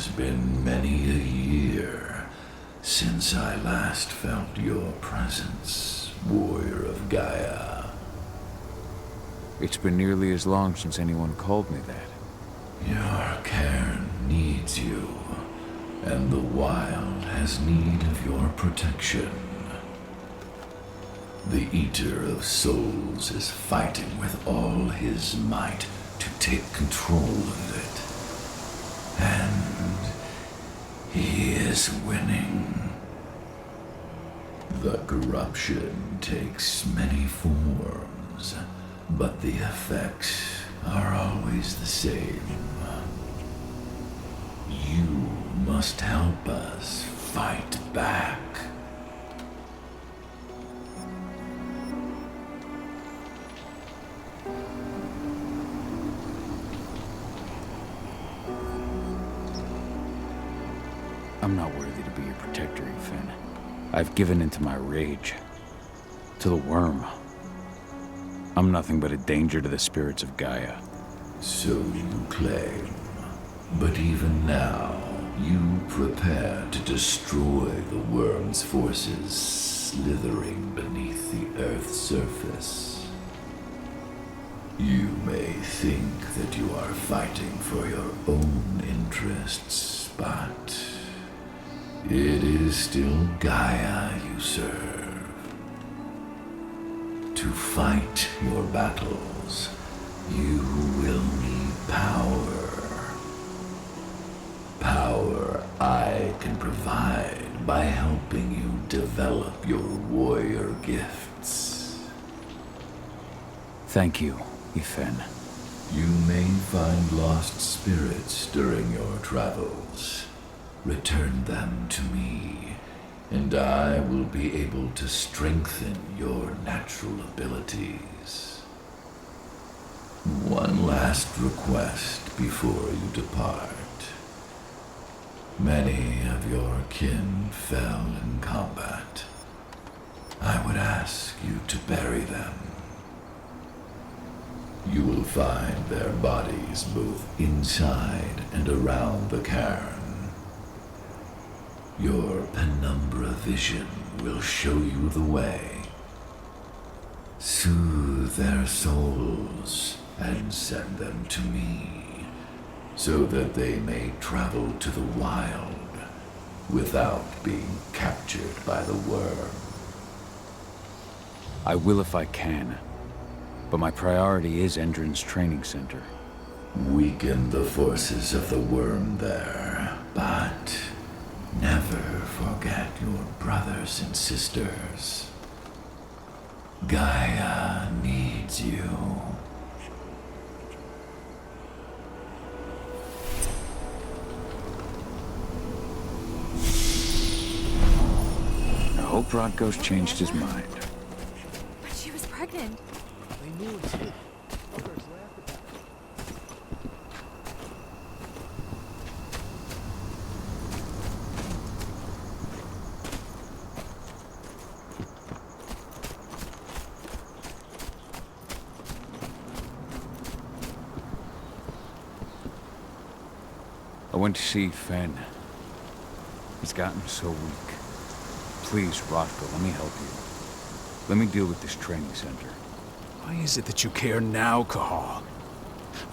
has been many a year since I last felt your presence, warrior of Gaia. It's been nearly as long since anyone called me that. Your cairn needs you, and the wild has need of your protection. The Eater of Souls is fighting with all his might to take control of it. And he is winning. The corruption takes many forms, but the effects are always the same. You must help us fight back. I'm not worthy to be your protector, Finn. I've given into my rage. To the worm. I'm nothing but a danger to the spirits of Gaia. So you claim. But even now, you prepare to destroy the worm's forces slithering beneath the Earth's surface. You may think that you are fighting for your own interests, but it is still Gaia you serve. To fight your battles, you will need power. Power I can provide by helping you develop your warrior gifts. Thank you, Ifen. You may find lost spirits during your travels. Return them to me, and I will be able to strengthen your natural abilities. One last request before you depart. Many of your kin fell in combat. I would ask you to bury them. You will find their bodies both inside and around the cairn. Your penumbra vision will show you the way. Soothe their souls and send them to me, so that they may travel to the wild without being captured by the worm. I will if I can, but my priority is Endron's training center. Weaken the forces of the worm there, but never forget your brothers and sisters. Gaia needs you. I hope Rodko's changed his mind. But she was pregnant. They knew it too. Others laughed about it. I went to see Fen. He's gotten so weak. Please, Rodko, let me help you. Let me deal with this training center. Why is it that you care now, Cahal?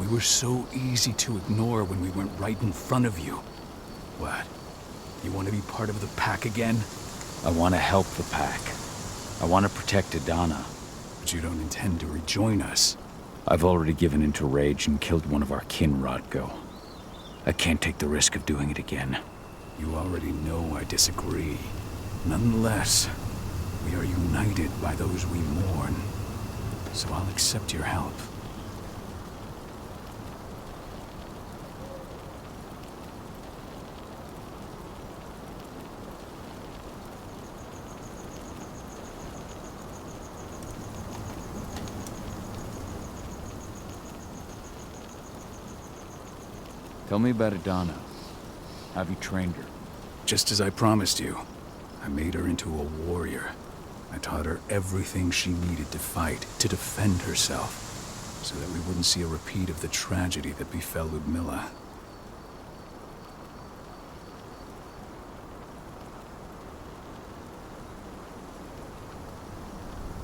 We were so easy to ignore when we went right in front of you. What? You want to be part of the pack again? I want to help the pack. I want to protect Adana. But you don't intend to rejoin us. I've already given into rage and killed one of our kin, Rodko. I can't take the risk of doing it again. You already know I disagree. Nonetheless, we are united by those we mourn. So I'll accept your help. Tell me about Adana. Have you trained her? Just as I promised you, I made her into a warrior. I taught her everything she needed to fight, to defend herself, so that we wouldn't see a repeat of the tragedy that befell Ludmilla.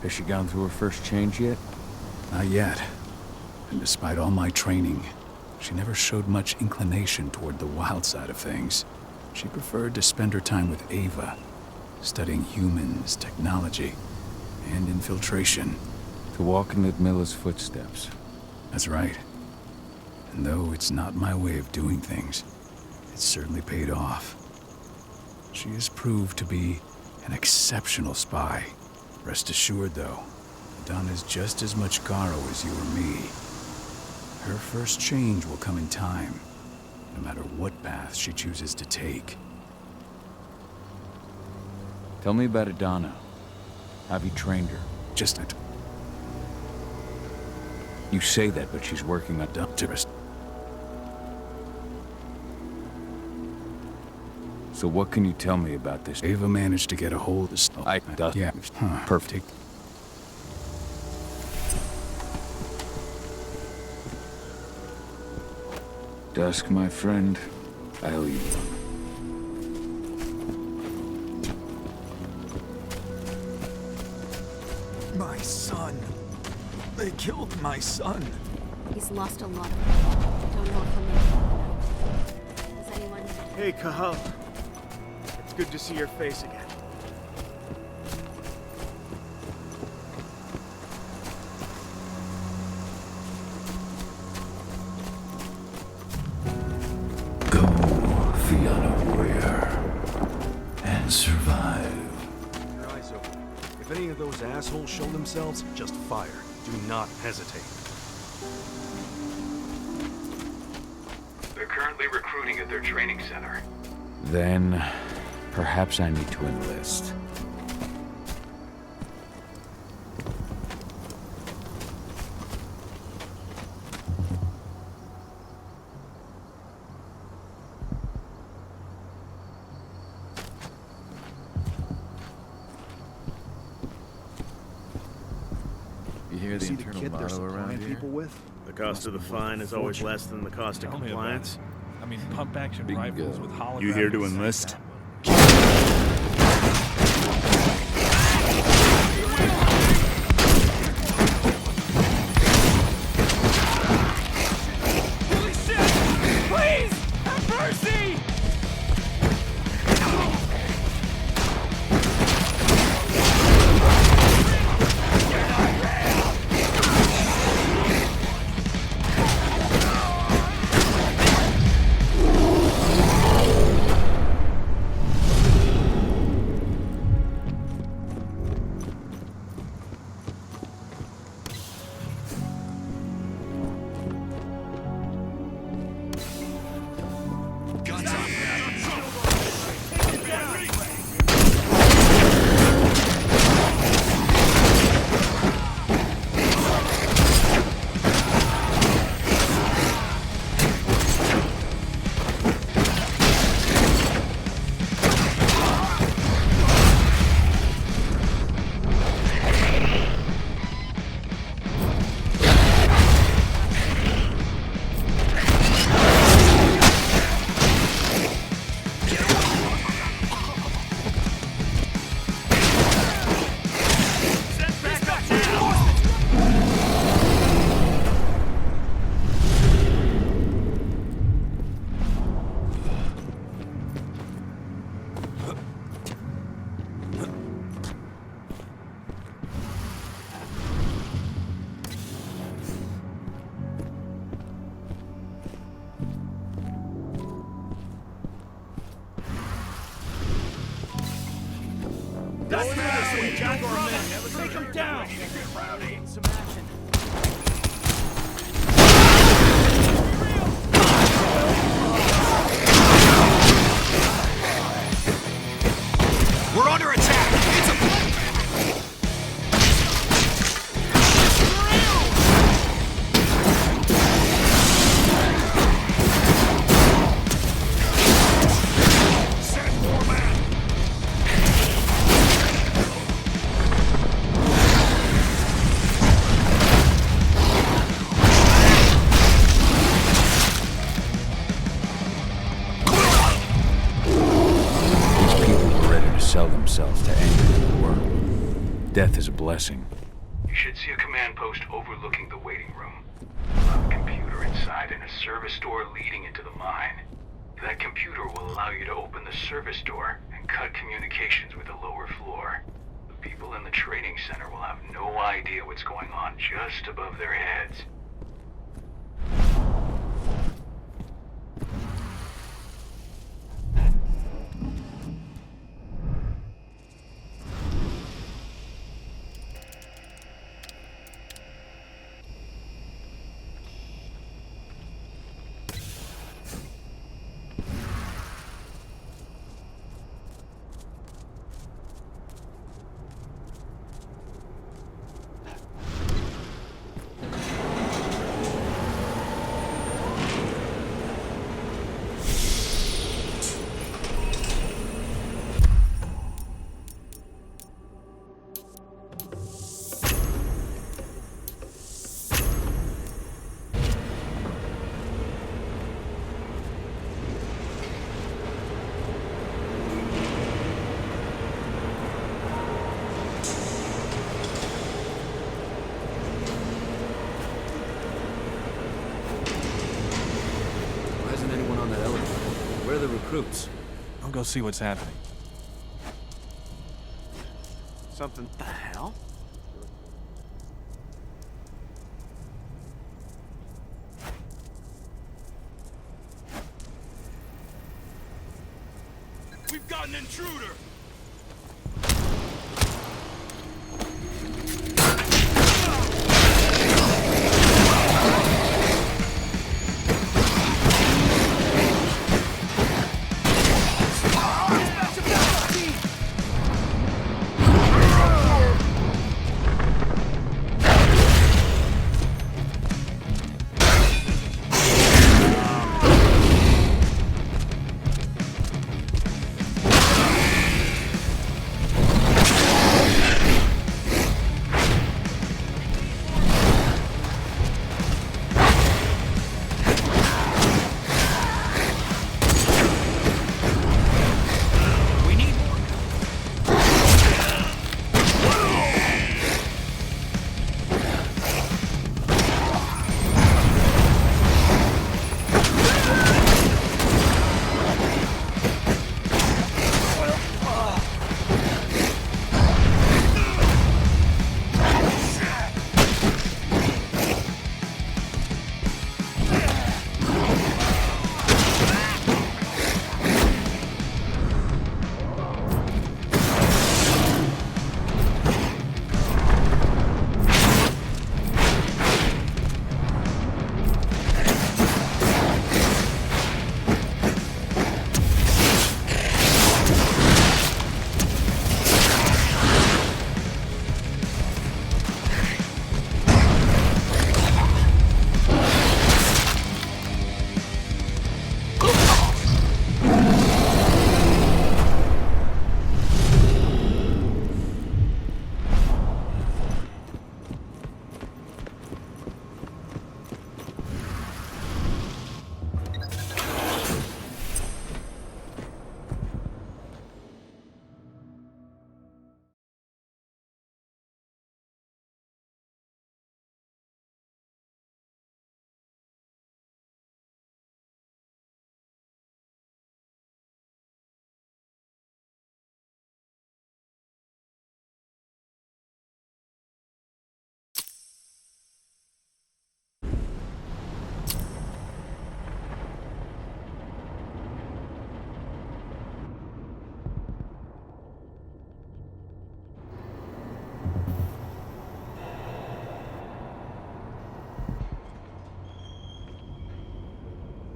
Has she gone through her first change yet? Not yet. And despite all my training, she never showed much inclination toward the wild side of things. She preferred to spend her time with Ava, studying humans, technology, and infiltration. To walk in Ludmilla's footsteps. That's right. And though it's not my way of doing things, it's certainly paid off. She has proved to be an exceptional spy. Rest assured, though, Donna's just as much Garo as you or me. Her first change will come in time, no matter what path she chooses to take. Tell me about Adana. Have you trained her? Just a You say that, but she's working on doctorist. So what can you tell me about this? Ava managed to get a hold of stuff. Yeah, perfect. Dusk, my friend. I owe you one. My son. They killed my son. He's lost a lot of people. Don't know if he'll make it. Does anyone... Hey, Cahal. It's good to see your face again. Go, Fianna warrior, and survive. Your eyes open. If any of those assholes show themselves, just fire. Do not hesitate. They're currently recruiting at their training center. Then, perhaps I need to enlist. You hear the See the internal kid they're motto around supplying here? people with? The cost of the fine is always less than the cost of Tell me about compliance. it. I mean, pump action Big rifles gun. with holographic. You here to sights enlist? ammo. Take him down! Some action. We're under attack! It's a... Send more men! 1 Death is a blessing. You should see a command post overlooking the waiting room. You'll have a computer inside and a service door leading into the mine. That computer will allow you to open the service door and cut communications with the lower floor. The people in the training center will have no idea what's going on just above their heads. Where are the recruits? I'll go see what's happening. Something. The hell? We've got an intruder!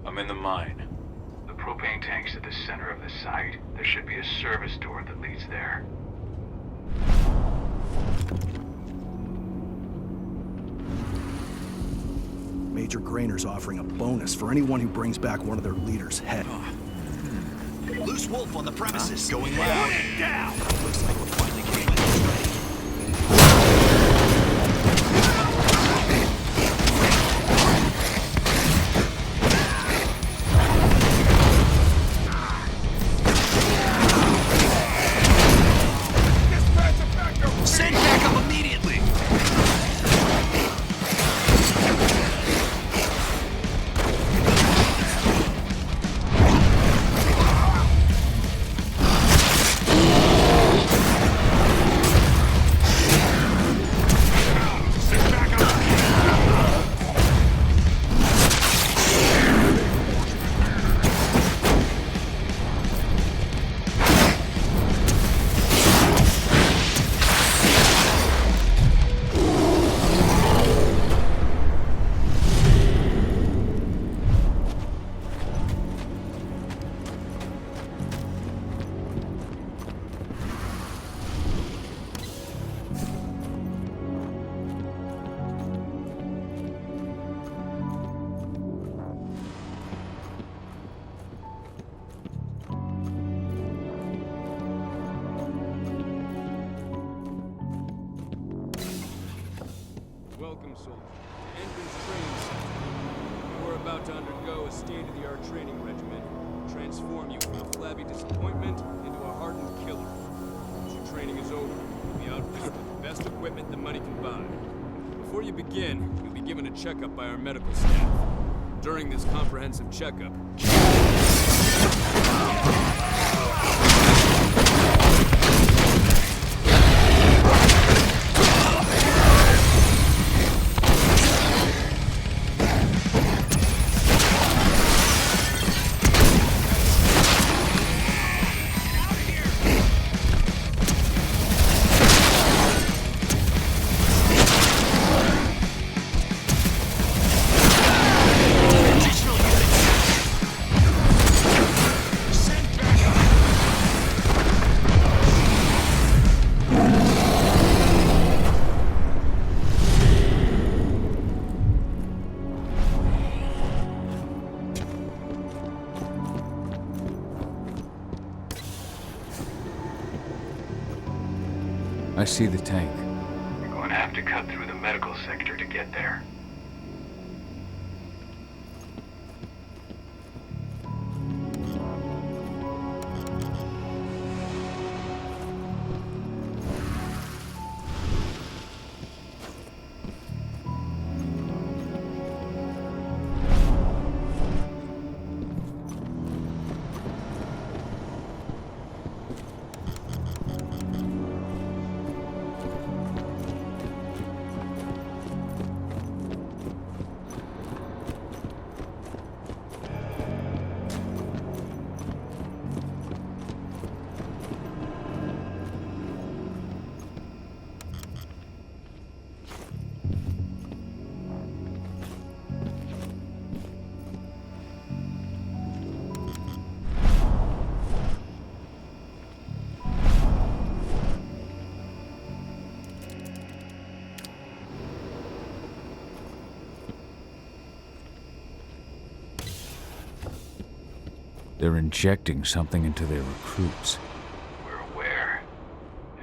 I'm in the mine. The propane tank's at the center of the site. There should be a service door that leads there. Major Grainer's offering a bonus for anyone who brings back one of their leaders' head. Loose wolf on the premises. Going loud. Put it down! Looks like we're finally getting it straight. Send back about to undergo a state-of-the-art training regimen. Transform you from a flabby disappointment into a hardened killer. Once your training is over, you'll be outfitted with the best equipment the money can buy. Before you begin, you'll be given a checkup by our medical staff. During this comprehensive checkup, I see the tank. You're going to have to cut through the medical sector to get there. They're injecting something into their recruits. We're aware.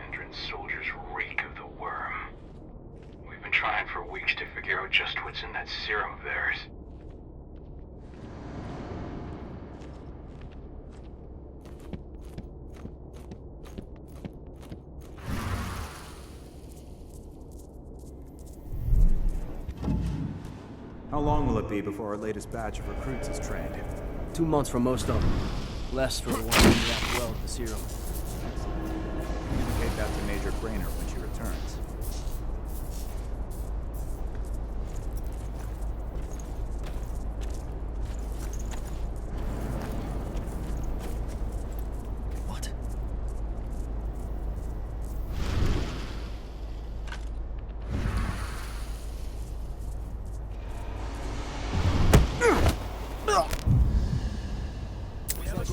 Entrance soldiers reek of the worm. We've been trying for weeks to figure out just what's in that serum of theirs. How long will it be before our latest batch of recruits is trained? 2 months for most of them. Less for the ones who react well with the serum. Communicate that to Major Brainerd when she returns. What?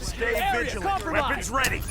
Stay vigilant. Weapons ready.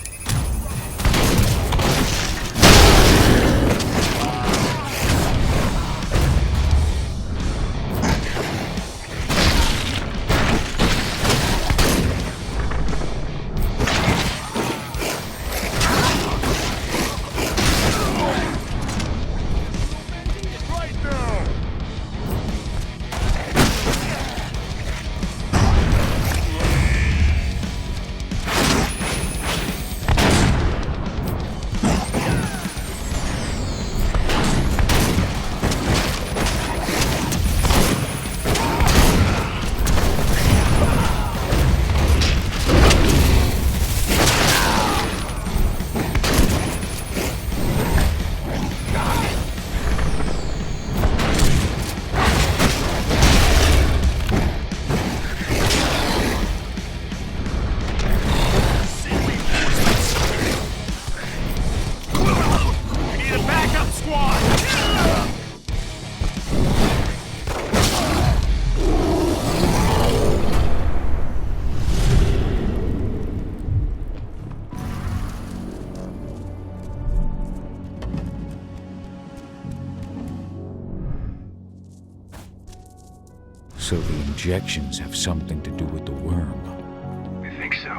So the injections have something to do with the worm. We think so,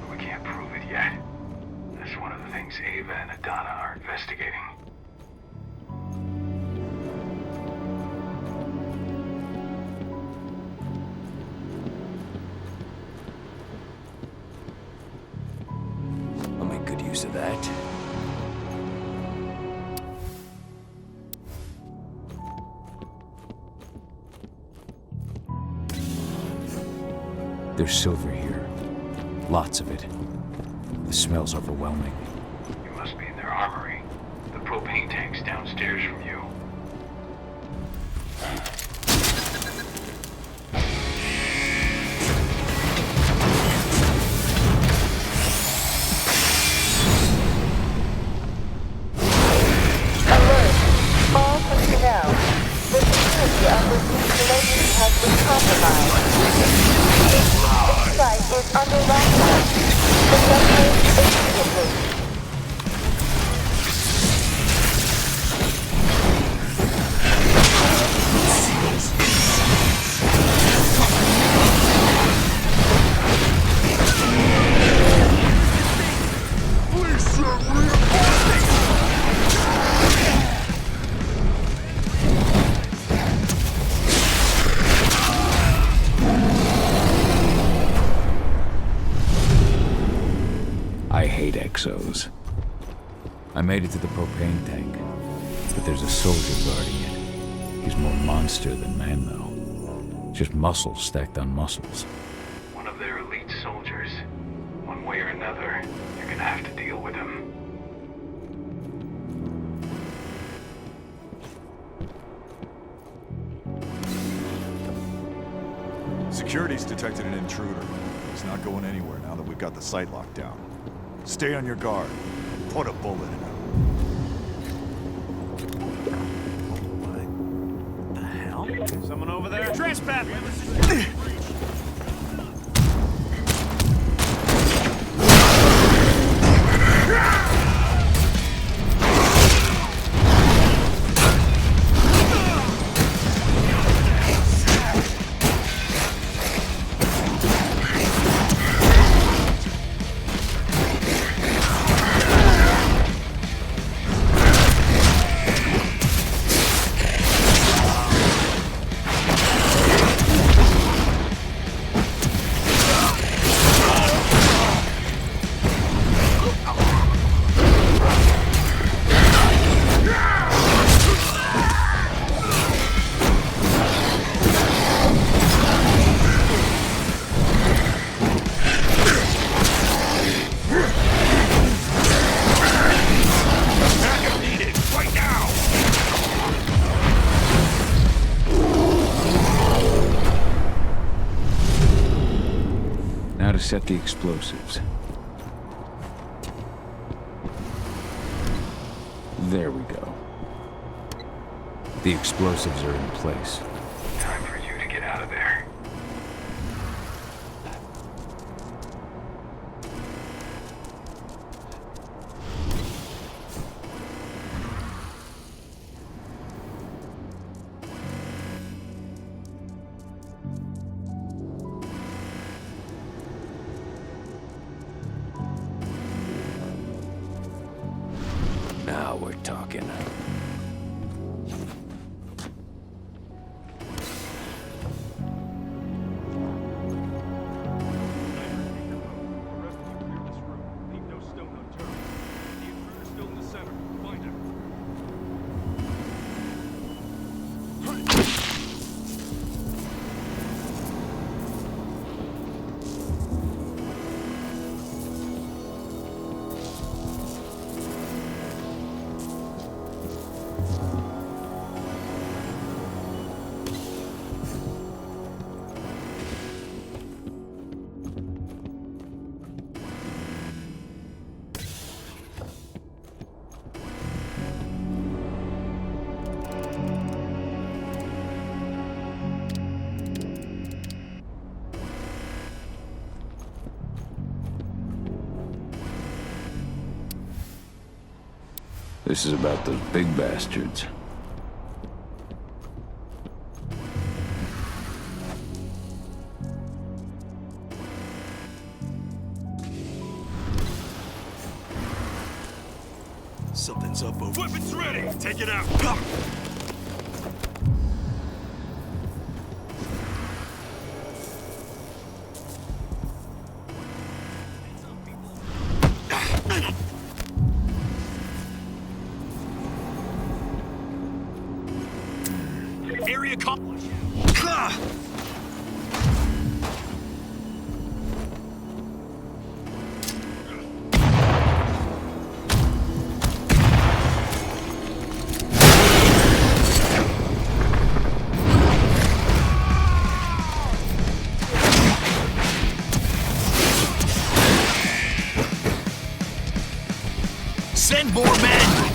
but we can't prove it yet. That's one of the things Ava and Adana are investigating. use of that. There's silver here. Lots of it. The smell's overwhelming. You must be in their armory. The propane tank's downstairs from you. Alert! All personnel. The security of this installation has been compromised. This site is under lockdown. Evacuate immediately. I hate exos. I made it to the propane tank, but there's a soldier guarding it. He's more monster than man, though. Just muscles stacked on muscles. One of their elite soldiers. One way or another, you're gonna have to deal with him. Security's detected an intruder. He's not going anywhere now that we've got the site locked down. Stay on your guard. Put a bullet in him. What the hell? Someone over there? Trespass! Now to set the explosives. There we go. The explosives are in place. Time for you to get out of there. Now we're talking. This is about those big bastards. Something's up over. Weapons ready! Take it out! Come! Send more men!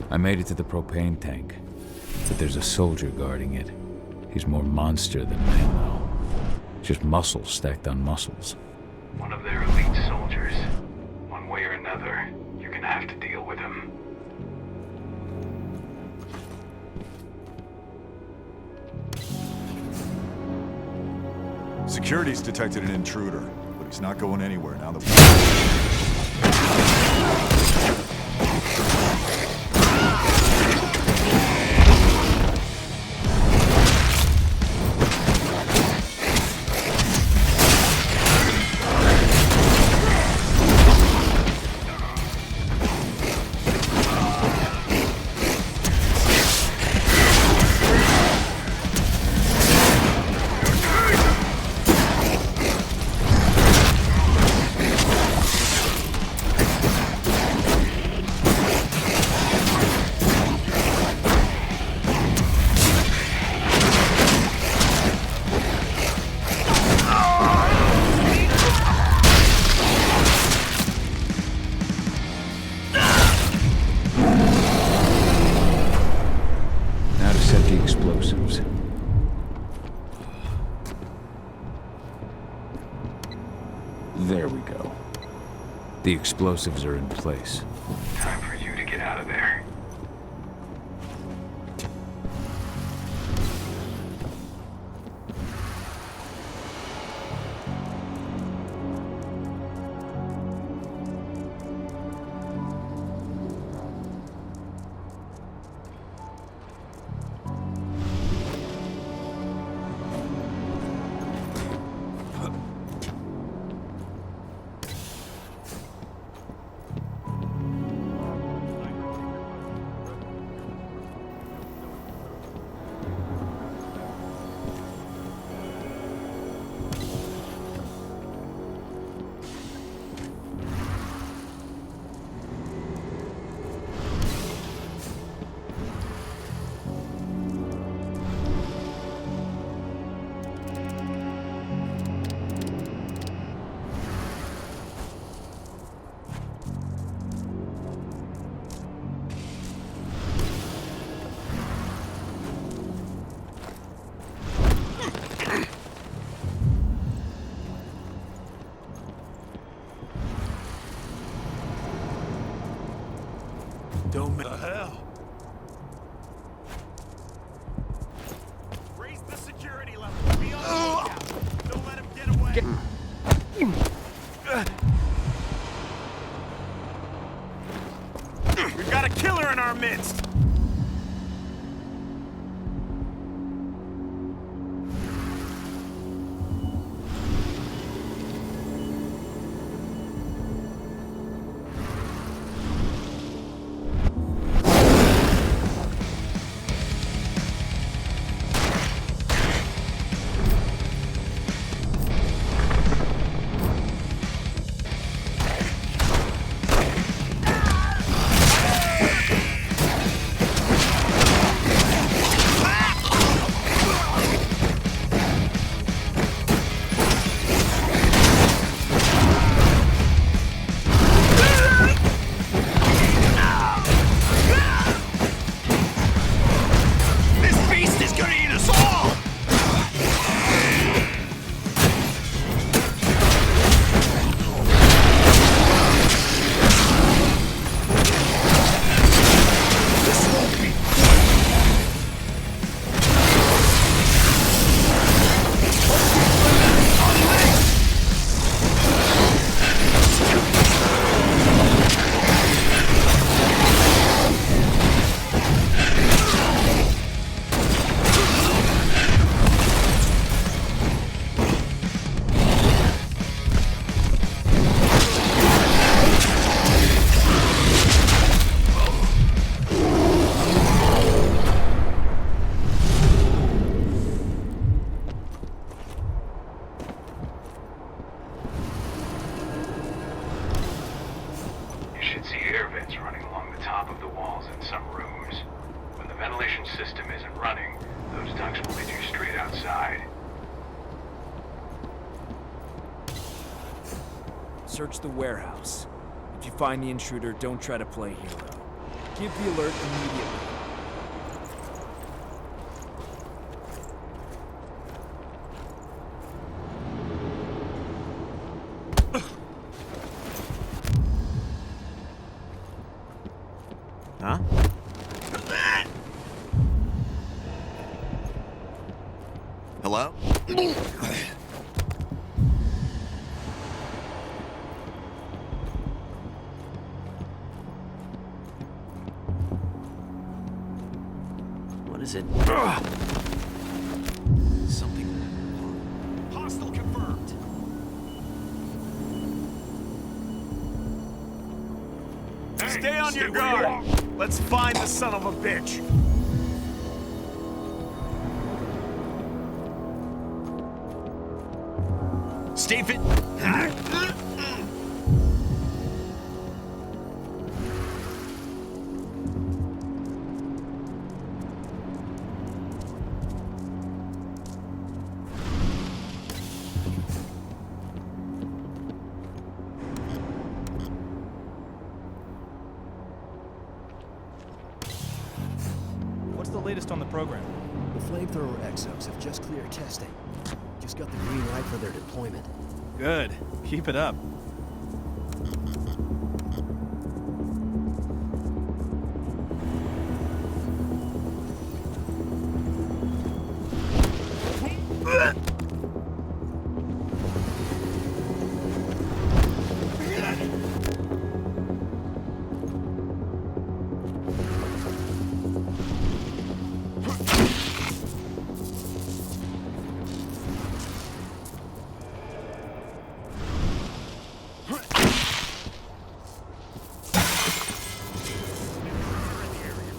I made it to the propane tank, but there's a soldier guarding it. He's more monster than man, though. Just muscles stacked on muscles. One of their elite soldiers. One way or another, you're gonna have to deal with him. Security's detected an intruder, but he's not going anywhere now that explosives. There we go. The explosives are in place. Time for you to get out of there. ventilation system isn't running, those ducts will lead you straight outside. Search the warehouse. If you find the intruder, don't try to play hero. Give the alert immediately. Huh? Hello? What is it? Something. Hostile confirmed. Stay on your guard! Let's find the son of a bitch! Stay fit. What's the latest on the program? The flamethrower exos have just cleared testing. Just got the green light for their deployment. Good. Keep it up.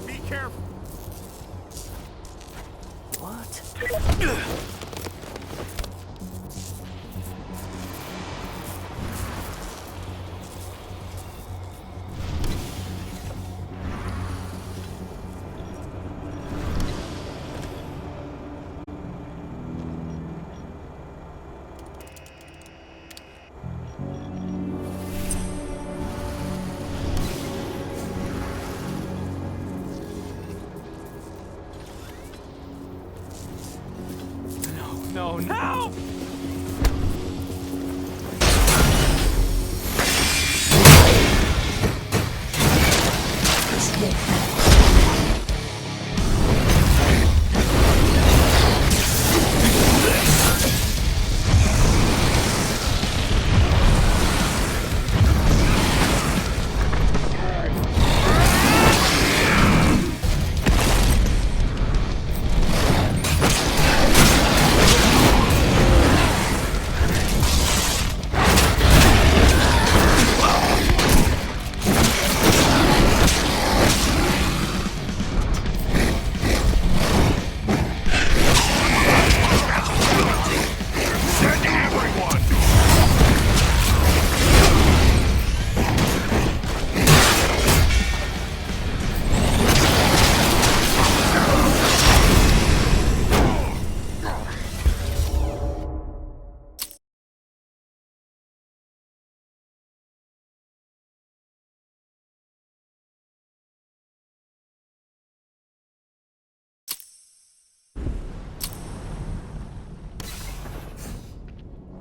Be careful! What? No, no!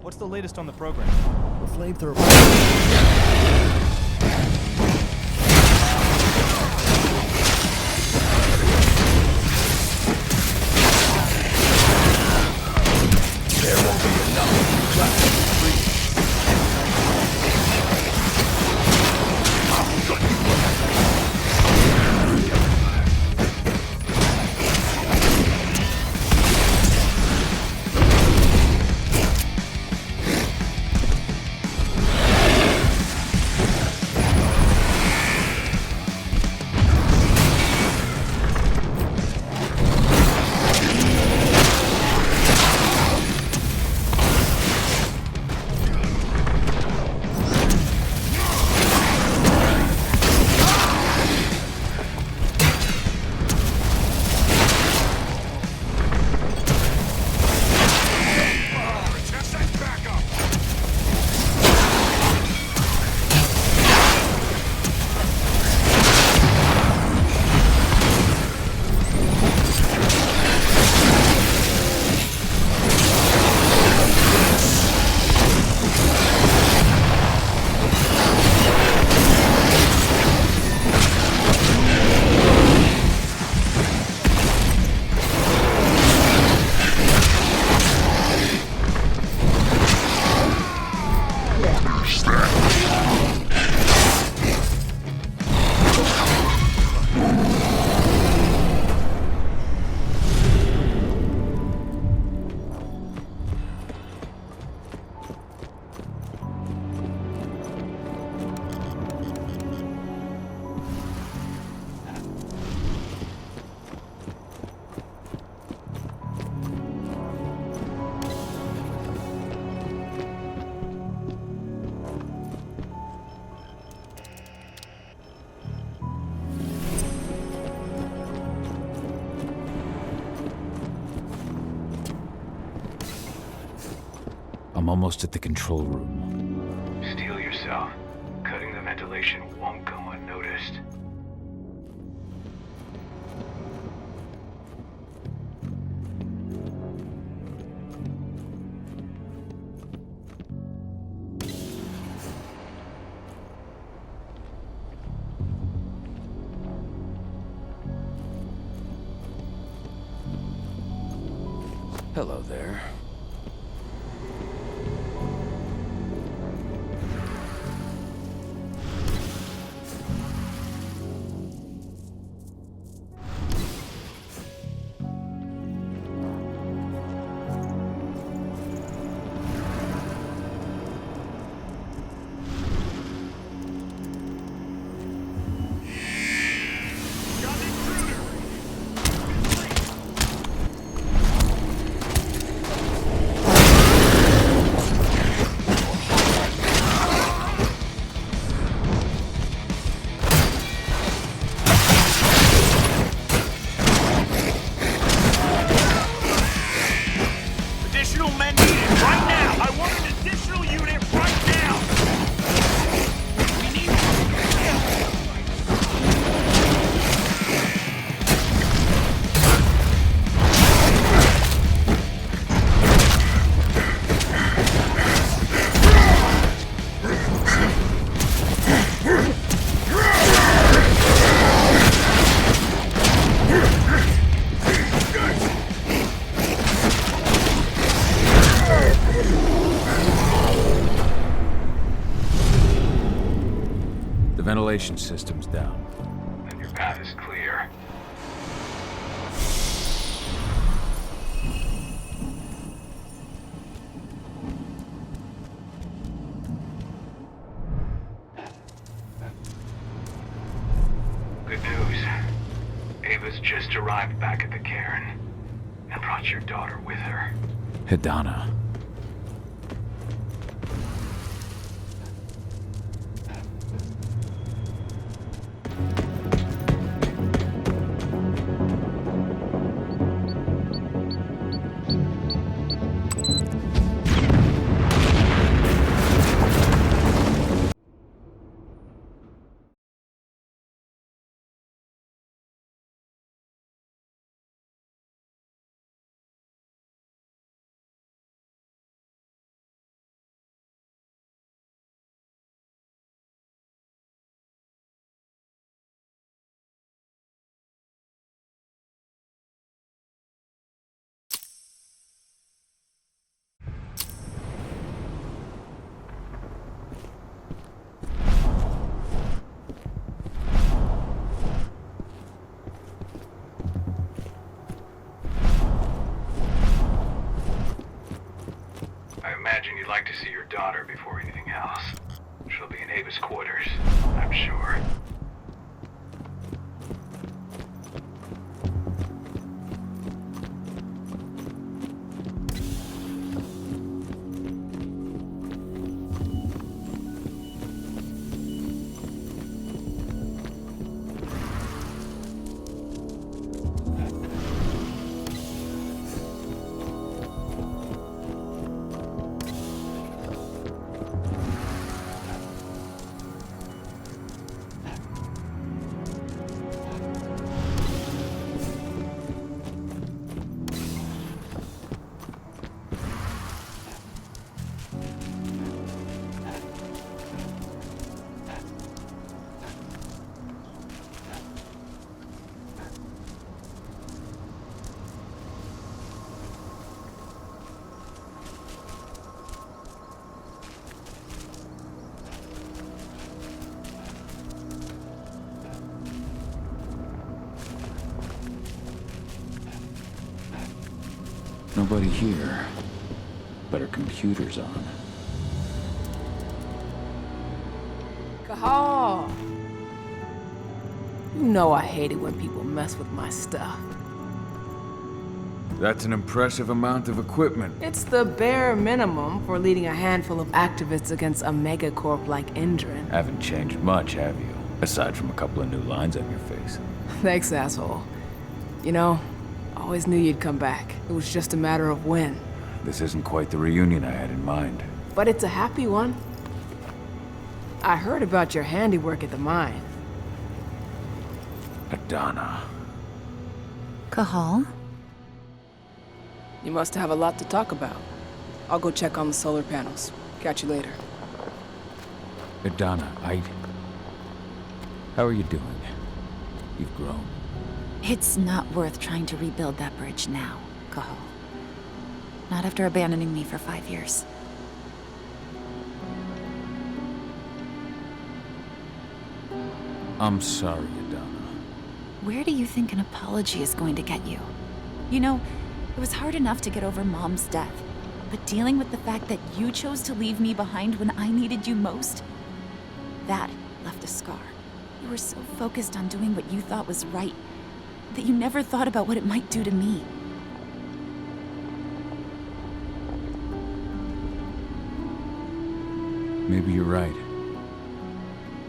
What's the latest on the program? The flamethrower... There won't be enough. I'm almost at the control room. Steel yourself. Cutting the ventilation won't go unnoticed. Hello there. Ventilation system's down. Then your path is clear. Good news. Ava's just arrived back at the cairn and brought your daughter with her. Hidana. I imagine you'd like to see your daughter before anything else. She'll be in Ava's quarters, I'm sure. Nobody here, but her computer's on. Cahal! You know I hate it when people mess with my stuff. That's an impressive amount of equipment. It's the bare minimum for leading a handful of activists against a megacorp like Indran. Haven't changed much, have you? Aside from a couple of new lines on your face. Thanks, asshole. You know, I always knew you'd come back. It was just a matter of when. This isn't quite the reunion I had in mind. But it's a happy one. I heard about your handiwork at the mine. Adana. Cahal? You must have a lot to talk about. I'll go check on the solar panels. Catch you later. Adana, how are you doing? You've grown. It's not worth trying to rebuild that bridge now, Cahal. Not after abandoning me for 5 years. I'm sorry, Adana. Where do you think an apology is going to get you? You know, it was hard enough to get over Mom's death, but dealing with the fact that you chose to leave me behind when I needed you most, that left a scar. You were so focused on doing what you thought was right, that you never thought about what it might do to me. Maybe you're right.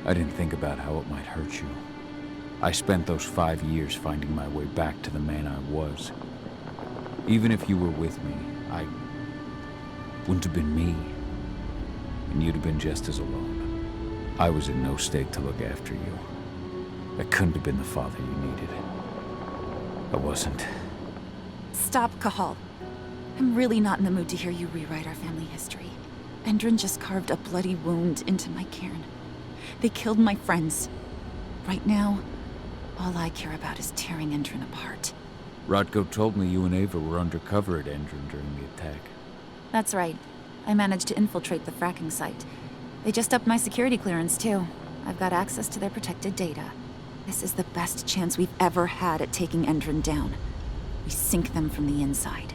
I didn't think about how it might hurt you. I spent those 5 years finding my way back to the man I was. Even if you were with me, I wouldn't have been me. And you'd have been just as alone. I was in no state to look after you. I couldn't have been the father you needed. I wasn't. Stop, Cahal. I'm really not in the mood to hear you rewrite our family history. Endron just carved a bloody wound into my cairn. They killed my friends. Right now, all I care about is tearing Endron apart. Rodko told me you and Ava were undercover at Endron during the attack. That's right. I managed to infiltrate the fracking site. They just upped my security clearance, too. I've got access to their protected data. This is the best chance we've ever had at taking Endron down. We sink them from the inside.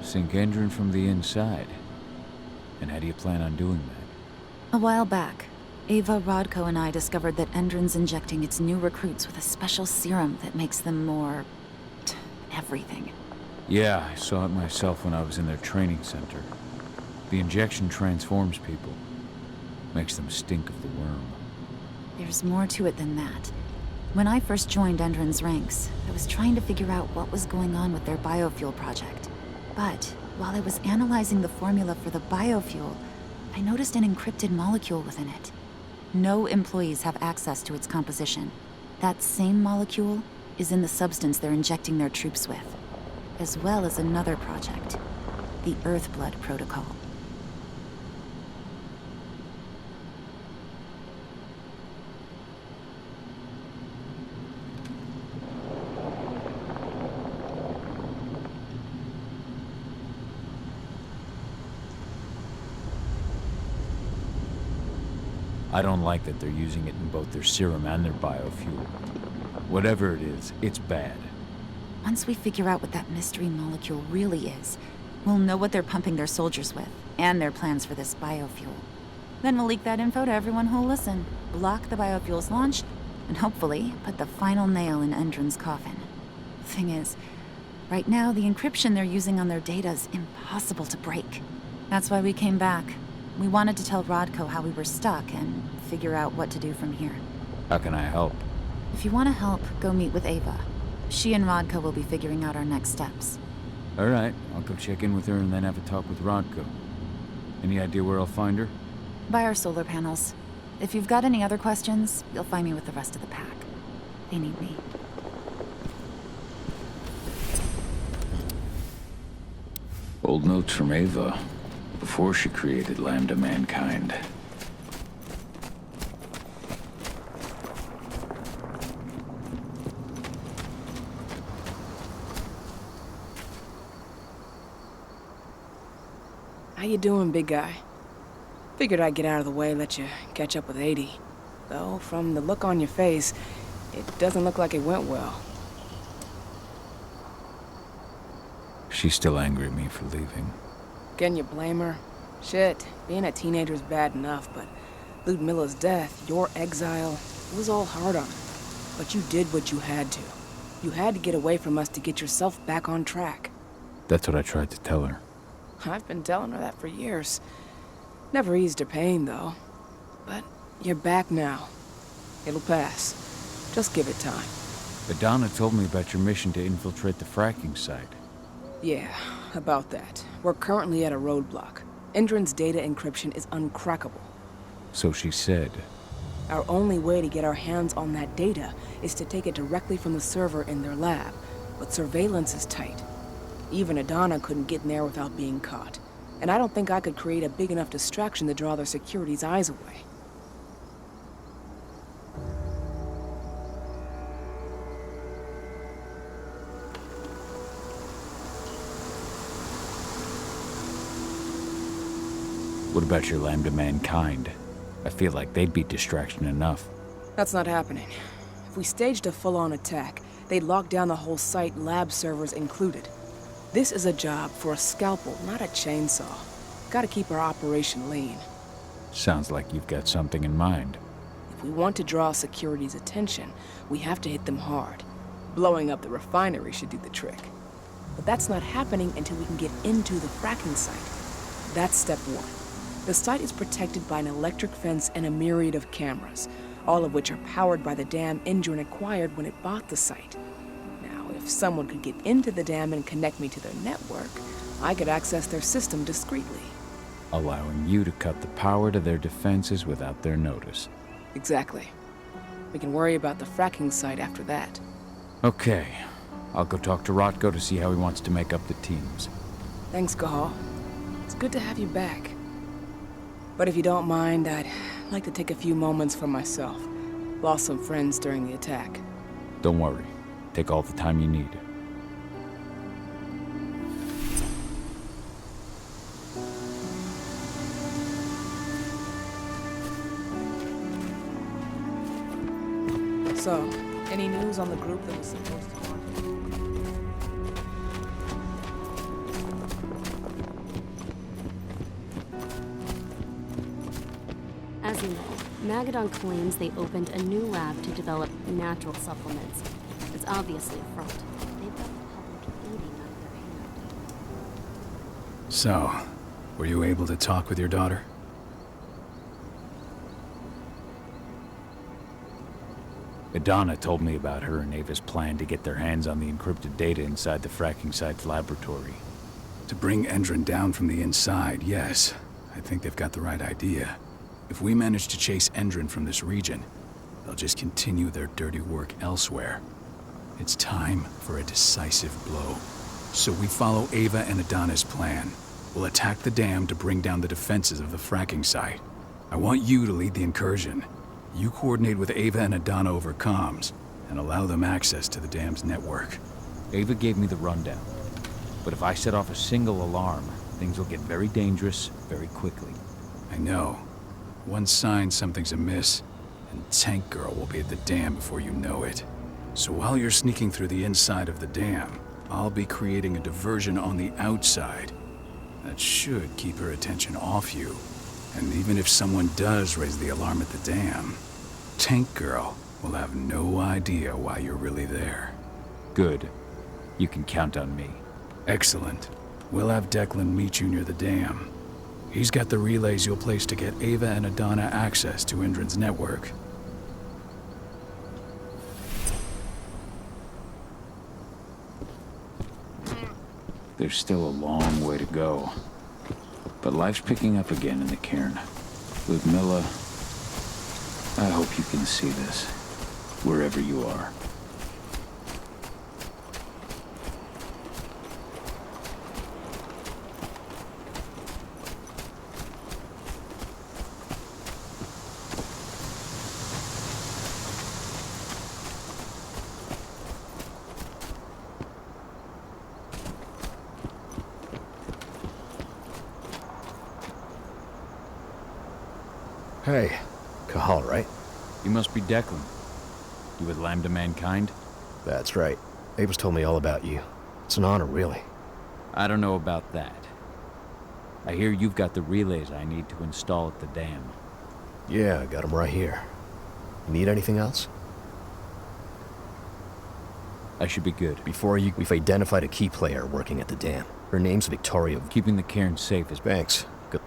Sink Endron from the inside. And how do you plan on doing that? A while back, Ava, Rodko, and I discovered that Endron's injecting its new recruits with a special serum that makes them more... everything. Yeah, I saw it myself when I was in their training center. The injection transforms people. Makes them stink of the worm. There's more to it than that. When I first joined Endron's ranks, I was trying to figure out what was going on with their biofuel project. But while I was analyzing the formula for the biofuel, I noticed an encrypted molecule within it. No employees have access to its composition. That same molecule is in the substance they're injecting their troops with, as well as another project, the Earthblood Protocol. I don't like that they're using it in both their serum and their biofuel. Whatever it is, it's bad. Once we figure out what that mystery molecule really is, we'll know what they're pumping their soldiers with, and their plans for this biofuel. Then we'll leak that info to everyone who'll listen, block the biofuel's launch, and hopefully put the final nail in Endron's coffin. Thing is, right now the encryption they're using on their data is impossible to break. That's why we came back. We wanted to tell Rodko how we were stuck and figure out what to do from here. How can I help? If you want to help, go meet with Ava. She and Rodko will be figuring out our next steps. All right, I'll go check in with her and then have a talk with Rodko. Any idea where I'll find her? By our solar panels. If you've got any other questions, you'll find me with the rest of the pack. They need me. Old notes from Ava, before she created Lambda Mankind. How you doing, big guy? Figured I'd get out of the way, let you catch up with 80. Though, from the look on your face, it doesn't look like it went well. She's still angry at me for leaving. Can you blame her? Shit, being a teenager's bad enough, but Ludmilla's death, your exile, it was all hard on her. But you did what you had to. You had to get away from us to get yourself back on track. That's what I tried to tell her. I've been telling her that for years. Never eased her pain, though. But you're back now. It'll pass. Just give it time. Adana told me about your mission to infiltrate the fracking site. Yeah, about that. We're currently at a roadblock. Endron's data encryption is uncrackable. So she said. Our only way to get our hands on that data is to take it directly from the server in their lab. But surveillance is tight. Even Adana couldn't get in there without being caught. And I don't think I could create a big enough distraction to draw their security's eyes away. What about your Lambda Mankind? I feel like they'd be distraction enough. That's not happening. If we staged a full-on attack, they'd lock down the whole site, lab servers included. This is a job for a scalpel, not a chainsaw. Gotta keep our operation lean. Sounds like you've got something in mind. If we want to draw security's attention, we have to hit them hard. Blowing up the refinery should do the trick. But that's not happening until we can get into the fracking site. That's step one. The site is protected by an electric fence and a myriad of cameras, all of which are powered by the dam Endron acquired when it bought the site. Now, if someone could get into the dam and connect me to their network, I could access their system discreetly. Allowing you to cut the power to their defenses without their notice. Exactly. We can worry about the fracking site after that. Okay. I'll go talk to Rotko to see how he wants to make up the teams. Thanks, Cahal. It's good to have you back. But if you don't mind, I'd like to take a few moments for myself. Lost some friends during the attack. Don't worry. Take all the time you need. So, any news on the group that was supposed to launch? As you know, Magadon claims they opened a new lab to develop natural supplements. It's obviously a front. They've got the public eating out of their hand. So, were you able to talk with your daughter? Adana told me about her and Ava's plan to get their hands on the encrypted data inside the fracking site's laboratory. To bring Endron down from the inside, yes. I think they've got the right idea. If we manage to chase Endron from this region, they'll just continue their dirty work elsewhere. It's time for a decisive blow. So we follow Ava and Adana's plan. We'll attack the dam to bring down the defenses of the fracking site. I want you to lead the incursion. You coordinate with Ava and Adana over comms, and allow them access to the dam's network. Ava gave me the rundown. But if I set off a single alarm, things will get very dangerous very quickly. I know. One sign something's amiss, and Tank Girl will be at the dam before you know it. So while you're sneaking through the inside of the dam, I'll be creating a diversion on the outside. That should keep her attention off you. And even if someone does raise the alarm at the dam, Tank Girl will have no idea why you're really there. Good. You can count on me. Excellent. We'll have Declan meet you near the dam. He's got the relays you'll place to get Ava and Adana access to Endron's network. There's still a long way to go. But life's picking up again in the cairn. Ludmilla, I hope you can see this, wherever you are. Hey, Cahal, right? You must be Declan. You with Lambda Mankind? That's right. Ava's told me all about you. It's an honor, really. I don't know about that. I hear you've got the relays I need to install at the dam. Yeah, I got them right here. You need anything else? I should be good. We've identified a key player working at the dam. Her name's Victoria. Keeping the cairn safe is... Thanks. Good.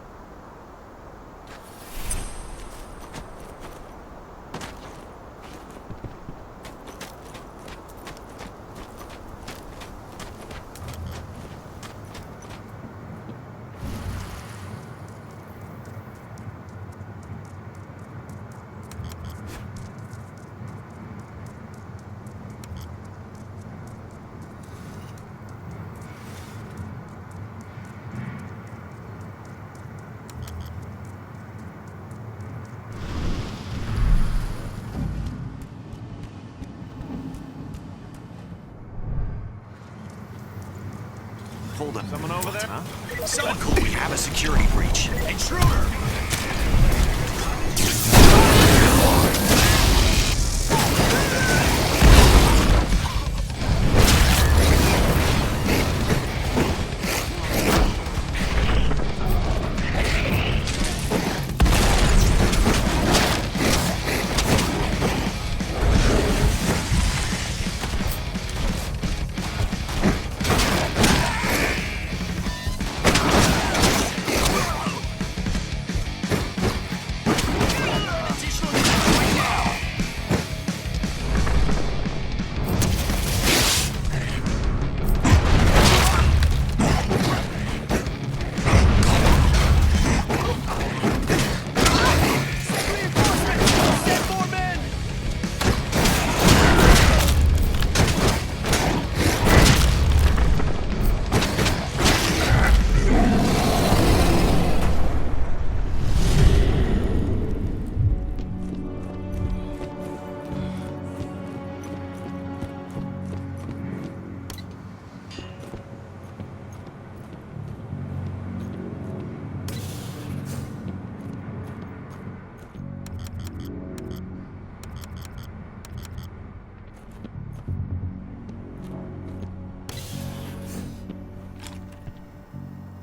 told him. Someone over there? Huh? So cool, we have a security breach. Intruder!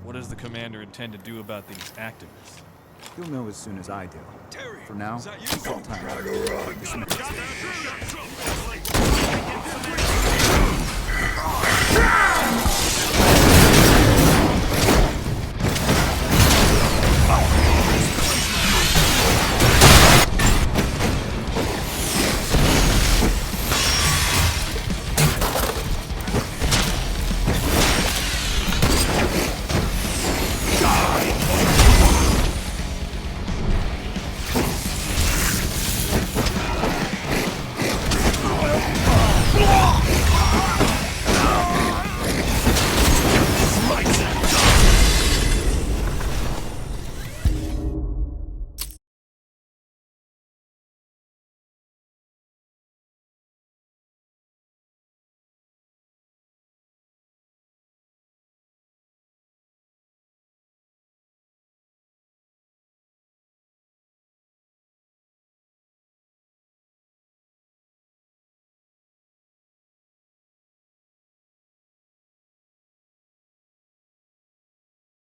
What does the commander intend to do about these activists? You'll know as soon as I do. Terry, For now, it's all time. Dismiss.